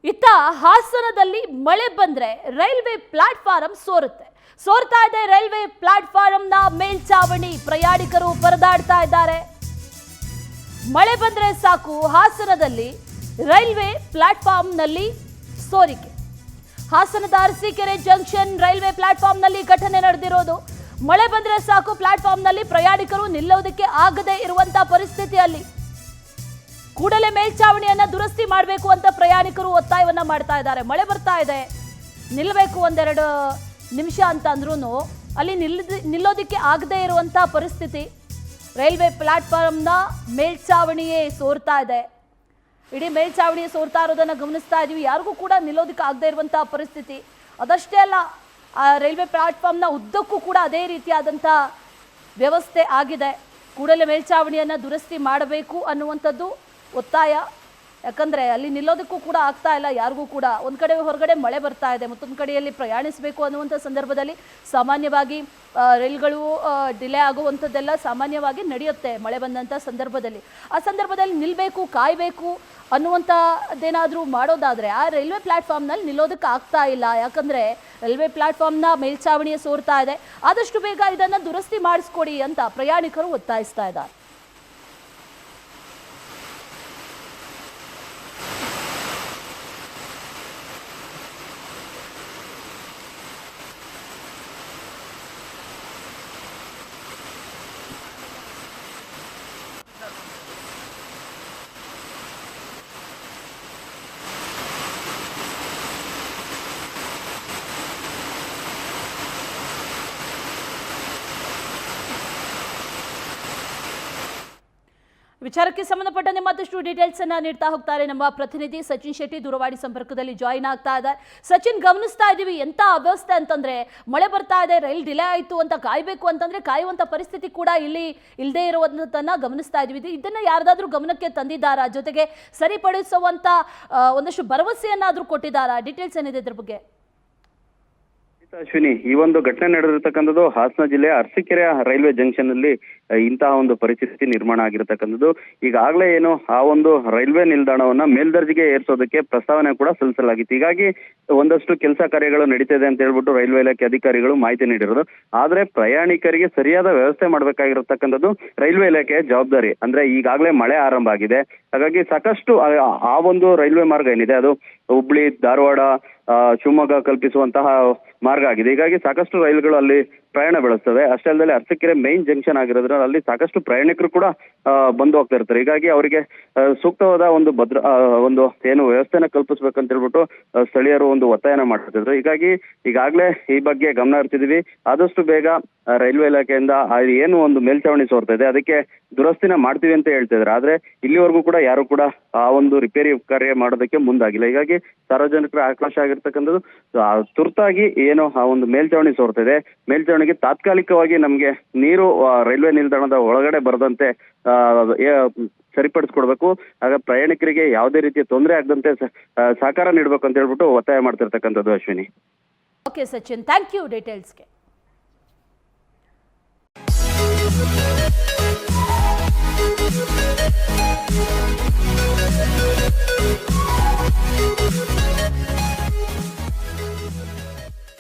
ಇತ್ತ ಹಾಸನದಲ್ಲಿ ಮಳೆ ಬಂದ್ರೆ ರೈಲ್ವೆ ಪ್ಲಾಟ್ಫಾರಂ ಸೋರ್ತಾ ಇದೆ. ರೈಲ್ವೆ ಪ್ಲಾಟ್ಫಾರಂನ ಮೇಲ್ಚಾವಣಿ ಪ್ರಯಾಣಿಕರು ಪರದಾಡ್ತಾ ಇದ್ದಾರೆ. ಮಳೆ ಬಂದ್ರೆ ಸಾಕು ಹಾಸನದಲ್ಲಿ ರೈಲ್ವೆ ಪ್ಲಾಟ್ಫಾರ್ಮ್ನಲ್ಲಿ ಸೋರಿಕೆ. ಹಾಸನದ ಅರಸೀಕೆರೆ ಜಂಕ್ಷನ್ ರೈಲ್ವೆ ಪ್ಲಾಟ್ಫಾರ್ಮ್ನಲ್ಲಿ ಘಟನೆ ನಡೆದಿರೋದು. ಮಳೆ ಬಂದ್ರೆ ಸಾಕು ಪ್ಲಾಟ್ಫಾರ್ಮ್ನಲ್ಲಿ ಪ್ರಯಾಣಿಕರು ನಿಲ್ಲೋದಕ್ಕೆ ಆಗದೆ ಇರುವಂತಹ ಪರಿಸ್ಥಿತಿಯಲ್ಲಿ ಕೂಡಲೇ ಮೇಲ್ಚಾವಣಿಯನ್ನ ದುರಸ್ತಿ ಮಾಡಬೇಕು ಅಂತ ಪ್ರಯಾಣಿಕರು ಒತ್ತಾಯವನ್ನ ಮಾಡ್ತಾ ಇದ್ದಾರೆ. ಮಳೆ ಬರ್ತಾ ಇದೆ, ನಿಲ್ಲಬೇಕು ಒಂದೆರಡು ನಿಮಿಷ ಅಂತ ಅಂದ್ರೂ ಅಲ್ಲಿ ನಿಲ್ಲೋದಕ್ಕೆ ಆಗದೆ ಇರುವಂತ ಪರಿಸ್ಥಿತಿ. ರೈಲ್ವೆ ಪ್ಲಾಟ್ಫಾರ್ಮ್ನ ಮೇಲ್ಚಾವಣಿಯೇ ಸೋರ್ತಾ ಇದೆ. ಇಡೀ ಮೇಲ್ಚಾವಣಿ ಸೋರ್ತಾ ಇರೋದನ್ನ ಗಮನಿಸ್ತಾ ಇದೀವಿ. ಯಾರಿಗೂ ಕೂಡ ನಿಲ್ಲೋದಕ್ಕೆ ಆಗದೆ ಇರುವಂತಹ ಪರಿಸ್ಥಿತಿ. ಅದಷ್ಟೇ ಅಲ್ಲ, ಆ ರೈಲ್ವೆ ಪ್ಲಾಟ್ಫಾರ್ಮ್ನ ಉದ್ದಕ್ಕೂ ಕೂಡ ಅದೇ ರೀತಿಯಾದಂಥ ವ್ಯವಸ್ಥೆ ಆಗಿದೆ. ಕೂಡಲೇ ಮೇಲ್ಚಾವಣಿಯನ್ನು ದುರಸ್ತಿ ಮಾಡಬೇಕು ಅನ್ನುವಂಥದ್ದು ಒತ್ತಾಯ. ಯಾಕಂದರೆ ಅಲ್ಲಿ ನಿಲ್ಲೋದಕ್ಕೂ ಕೂಡ ಆಗ್ತಾ ಇಲ್ಲ ಯಾರಿಗೂ ಕೂಡ. ಒಂದು ಕಡೆ ಹೊರಗಡೆ ಮಳೆ ಬರ್ತಾ ಇದೆ, ಮತ್ತೊಂದು ಕಡೆಯಲ್ಲಿ ಪ್ರಯಾಣಿಸಬೇಕು ಅನ್ನುವಂಥ ಸಂದರ್ಭದಲ್ಲಿ ಸಾಮಾನ್ಯವಾಗಿ ರೈಲ್ಗಳು ಡಿಲೇ ಆಗುವಂಥದ್ದೆಲ್ಲ ಸಾಮಾನ್ಯವಾಗಿ ನಡೆಯುತ್ತೆ ಮಳೆ ಬಂದಂಥ ಸಂದರ್ಭದಲ್ಲಿ. ಆ ಸಂದರ್ಭದಲ್ಲಿ ನಿಲ್ಲಬೇಕು, ಕಾಯಬೇಕು ಅನ್ನುವಂಥದ್ದೇನಾದರೂ ಮಾಡೋದಾದರೆ ಆ ರೈಲ್ವೆ ಪ್ಲಾಟ್ಫಾರ್ಮ್ನಲ್ಲಿ ನಿಲ್ಲೋದಕ್ಕೆ ಆಗ್ತಾ ಇಲ್ಲ. ಯಾಕಂದರೆ ರೈಲ್ವೆ ಪ್ಲಾಟ್ಫಾರ್ಮ್ನ ಮೇಲ್ಚಾವಣಿಯ ಸೋರ್ತಾ ಇದೆ. ಆದಷ್ಟು ಬೇಗ ಇದನ್ನು ದುರಸ್ತಿ ಮಾಡಿಸ್ಕೊಡಿ ಅಂತ ಪ್ರಯಾಣಿಕರು ಒತ್ತಾಯಿಸ್ತಾ ಇದ್ದಾರೆ. ವಿಚಾರಕ್ಕೆ ಸಂಬಂಧಪಟ್ಟಂತೆ ಮತ್ತಷ್ಟು ಡೀಟೇಲ್ಸ್ ಅನ್ನ ನೀಡ್ತಾ ಹೋಗ್ತಾರೆ ನಮ್ಮ ಪ್ರತಿನಿಧಿ ಸಚಿನ್ ಶೆಟ್ಟಿ. ದೂರವಾಣಿ ಸಂಪರ್ಕದಲ್ಲಿ ಜಾಯಿನ್ ಆಗ್ತಾ ಇದ್ದಾರೆ. ಸಚಿನ್, ಗಮನಿಸ್ತಾ ಇದೀವಿ ಎಂತ ಅವ್ಯವಸ್ಥೆ ಅಂತಂದ್ರೆ, ಮಳೆ ಬರ್ತಾ ಇದೆ, ರೈಲ್ ಡಿಲೇ ಆಯಿತು ಅಂತ ಕಾಯಬೇಕು ಅಂತಂದ್ರೆ ಕಾಯುವಂತ ಪರಿಸ್ಥಿತಿ ಕೂಡ ಇಲ್ಲಿ ಇಲ್ಲದೆ ಇರುವಂತನ್ನ ಗಮನಿಸ್ತಾ ಇದೀವಿ. ಇದನ್ನ ಯಾರ್ದಾದ್ರೂ ಗಮನಕ್ಕೆ ತಂದಿದ್ದಾರಾ? ಜೊತೆಗೆ ಸರಿಪಡಿಸುವಂತ ಒಂದಷ್ಟು ಭರವಸೆಯನ್ನಾದ್ರೂ ಕೊಟ್ಟಿದ್ದಾರಾ? ಡೀಟೇಲ್ಸ್ ಏನಿದೆ ಇದ್ರ ಬಗ್ಗೆ? ಅಶ್ವಿನಿ, ಈ ಒಂದು ಘಟನೆ ನಡೆದಿರ್ತಕ್ಕಂಥದ್ದು ಹಾಸನ ಜಿಲ್ಲೆಯ ಅರಸೀಕೆರೆ ರೈಲ್ವೆ ಜಂಕ್ಷನ್ ಅಲ್ಲಿ ಇಂತಹ ಒಂದು ಪರಿಸ್ಥಿತಿ ನಿರ್ಮಾಣ ಆಗಿರತಕ್ಕಂಥದ್ದು. ಈಗಾಗಲೇ ಏನು ಆ ಒಂದು ರೈಲ್ವೆ ನಿಲ್ದಾಣವನ್ನ ಮೇಲ್ದರ್ಜೆಗೆ ಏರಿಸೋದಕ್ಕೆ ಪ್ರಸ್ತಾವನೆ ಕೂಡ ಸಲ್ಲಿಸಲಾಗಿತ್ತು. ಹೀಗಾಗಿ ಒಂದಷ್ಟು ಕೆಲಸ ಕಾರ್ಯಗಳು ನಡೀತಿದೆ ಅಂತ ಹೇಳ್ಬಿಟ್ಟು ರೈಲ್ವೆ ಇಲಾಖೆ ಅಧಿಕಾರಿಗಳು ಮಾಹಿತಿ ನೀಡಿರೋದು. ಆದ್ರೆ ಪ್ರಯಾಣಿಕರಿಗೆ ಸರಿಯಾದ ವ್ಯವಸ್ಥೆ ಮಾಡ್ಬೇಕಾಗಿರತಕ್ಕಂಥದ್ದು ರೈಲ್ವೆ ಇಲಾಖೆಯ ಜವಾಬ್ದಾರಿ. ಅಂದ್ರೆ ಈಗಾಗಲೇ ಮಳೆ ಆರಂಭ ಆಗಿದೆ. ಹಾಗಾಗಿ ಸಾಕಷ್ಟು ಆ ಒಂದು ರೈಲ್ವೆ ಮಾರ್ಗ ಏನಿದೆ ಅದು ಹುಬ್ಳಿ, ಧಾರವಾಡ, ಶಿವಮೊಗ್ಗ ಕಲ್ಪಿಸುವಂತಹ ಮಾರ್ಗ ಆಗಿದೆ. ಹೀಗಾಗಿ ಸಾಕಷ್ಟು ರೈಲುಗಳು ಅಲ್ಲಿ ಪ್ರಯಾಣ ಬೆಳೆಸ್ತವೆ. ಅಷ್ಟೇ ಅಲ್ಲದೆ ಅರಸೀಕೆರೆ ಮೈನ್ ಜಂಕ್ಷನ್ ಆಗಿರೋದ್ರಿಂದ ಅಲ್ಲಿ ಸಾಕಷ್ಟು ಪ್ರಯಾಣಿಕರು ಕೂಡ ಬಂದು ಹೋಗ್ತಾ ಇರ್ತಾರೆ. ಹೀಗಾಗಿ ಅವರಿಗೆ ಸೂಕ್ತವಾದ ಒಂದು ಒಂದು ಏನು ವ್ಯವಸ್ಥೆನ ಕಲ್ಪಿಸ್ಬೇಕಂತ ಹೇಳ್ಬಿಟ್ಟು ಸ್ಥಳೀಯರು ಒಂದು ಒತ್ತಾಯನ ಮಾಡ್ತಿದ್ರು. ಹೀಗಾಗಿ ಈಗಾಗಲೇ ಈ ಬಗ್ಗೆ ಗಮನ ಹರಿಸಿದ್ವಿ. ಆದಷ್ಟು ಬೇಗ ರೈಲ್ವೆ ಇಲಾಖೆಯಿಂದ ಏನು ಒಂದು ಮೇಲ್ಚಾವಣಿ ಸೋರ್ತಾ ಇದೆ ಅದಕ್ಕೆ ದುರಸ್ತಿನ ಮಾಡ್ತೀವಿ ಅಂತ ಹೇಳ್ತಿದ್ದಾರೆ. ಆದ್ರೆ ಇಲ್ಲಿವರೆಗೂ ಕೂಡ ಯಾರು ಕೂಡ ಆ ಒಂದು ರಿಪೇರಿ ಕಾರ್ಯ ಮಾಡೋದಕ್ಕೆ ಮುಂದಾಗಿಲ್ಲ. ಹೀಗಾಗಿ ಸಾರ್ವಜನಿಕರ ಆಕ್ರೋಶ ಆಗಿರ್ತಕ್ಕಂಥದ್ದು. ತುರ್ತಾಗಿ ಏನು ಆ ಒಂದು ಮೇಲ್ಚಾವಣಿ ಸೋರ್ತಾ ಇದೆ, ಮೇಲ್ಚಾವಣಿಗೆ ತಾತ್ಕಾಲಿಕವಾಗಿ ನಮ್ಗೆ ನೀರು ರೈಲ್ವೆ ನಿಲ್ದಾಣದ ಒಳಗಡೆ ಬರದಂತೆ ಸರಿಪಡಿಸ್ಕೊಡ್ಬೇಕು. ಆಗ ಪ್ರಯಾಣಿಕರಿಗೆ ಯಾವುದೇ ರೀತಿಯ ತೊಂದರೆ ಆಗದಂತೆ ಸಹಕಾರ ನೀಡಬೇಕು ಅಂತ ಹೇಳ್ಬಿಟ್ಟು ಒತ್ತಾಯ ಮಾಡ್ತಿರ್ತಕ್ಕಂಥದ್ದು. Ashwini. Okay Sachin, thank you ಡೀಟೇಲ್ಸ್ಗೆ.